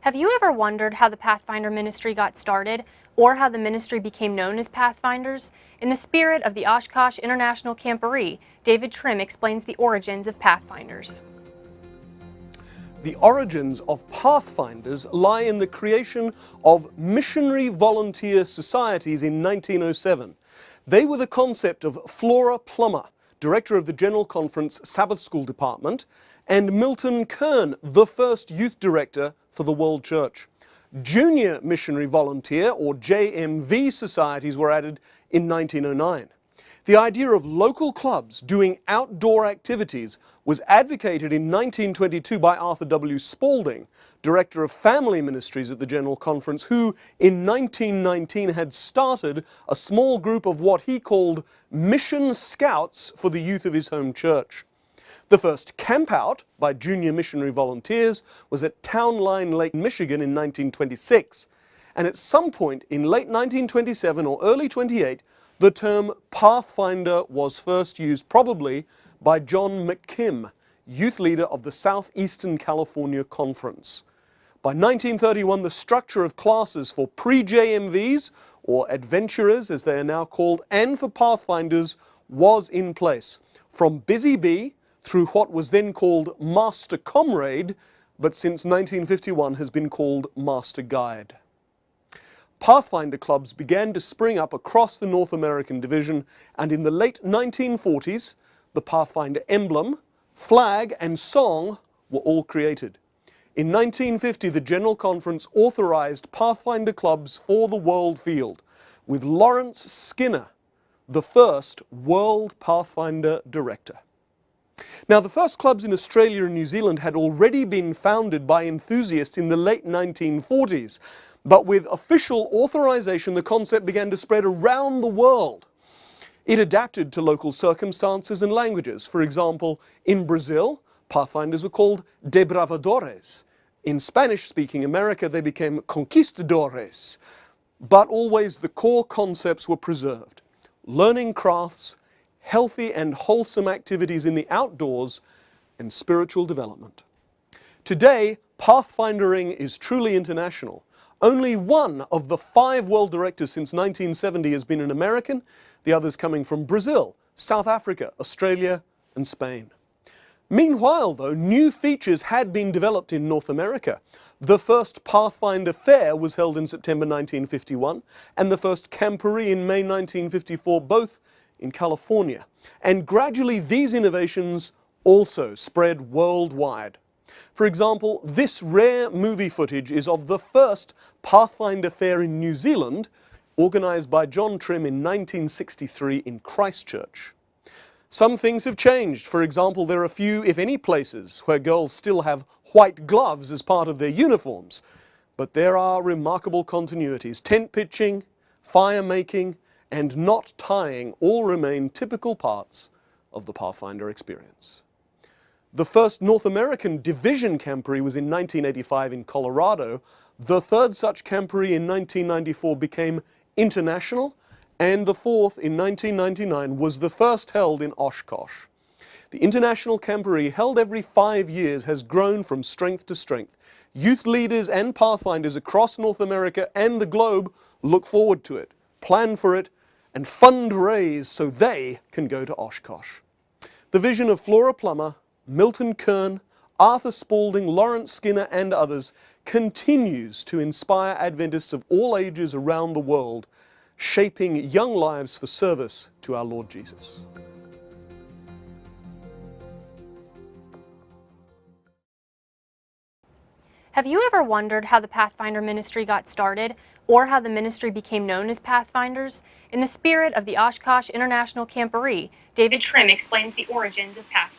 Have you ever wondered how the Pathfinder ministry got started, or how the ministry became known as Pathfinders? In the spirit of the Oshkosh International Camporee, David Trim explains the origins of Pathfinders. The origins of Pathfinders lie in the creation of missionary volunteer societies in 1907. They were the concept of Flora Plummer, director of the General Conference Sabbath School Department, and Milton Kern, the first youth director for the World Church. Junior Missionary Volunteer, or JMV, societies were added in 1909. The idea of local clubs doing outdoor activities was advocated in 1922 by Arthur W. Spaulding, director of family ministries at the General Conference, who in 1919 had started a small group of what he called mission scouts for the youth of his home church. The first campout by junior missionary volunteers was at Town Line Lake, Michigan in 1926, and at some point in late 1927 or early 28, the term Pathfinder was first used, probably by John McKim, youth leader of the Southeastern California Conference. By 1931, the structure of classes for pre-JMVs, or adventurers as they are now called, and for Pathfinders was in place. From Busy Bee through what was then called Master Comrade, but since 1951 has been called Master Guide. Pathfinder clubs began to spring up across the North American division, and in the late 1940s, the Pathfinder emblem, flag, and song were all created. In 1950, the General Conference authorized Pathfinder clubs for the world field, with Lawrence Skinner, the first World Pathfinder director. Now, the first clubs in Australia and New Zealand had already been founded by enthusiasts in the late 1940s, but with official authorization, the concept began to spread around the world. It adapted to local circumstances and languages. For example, in Brazil, Pathfinders were called debravadores. In Spanish-speaking America, they became conquistadores. But always the core concepts were preserved: learning crafts, healthy and wholesome activities in the outdoors, and spiritual development. Today, Pathfindering is truly international. Only one of the 5 world directors since 1970 has been an American, the others coming from Brazil, South Africa, Australia, and Spain. Meanwhile, though, new features had been developed in North America. The first Pathfinder Fair was held in September 1951, and the first Camporee in May 1954, both in California. And gradually these innovations also spread worldwide. For example, this rare movie footage is of the first Pathfinder Fair in New Zealand, organized by John Trim in 1963 in Christchurch. Some things have changed. For example, there are few, if any, places where girls still have white gloves as part of their uniforms. But there are remarkable continuities. Tent pitching, fire making, and knot tying all remain typical parts of the Pathfinder experience. The first North American division camporee was in 1985 in Colorado. The third such camporee in 1994 became international, and the fourth in 1999 was the first held in Oshkosh. The international camporee, held every 5 years, has grown from strength to strength. Youth leaders and Pathfinders across North America and the globe look forward to it, plan for it, and fundraise so they can go to Oshkosh. The vision of Flora Plummer, Milton Kern, Arthur Spaulding, Lawrence Skinner, and others continues to inspire Adventists of all ages around the world, shaping young lives for service to our Lord Jesus. Have you ever wondered how the Pathfinder ministry got started, or how the ministry became known as Pathfinders? In the spirit of the Oshkosh International Camporee, David Trim explains the origins of Pathfinders.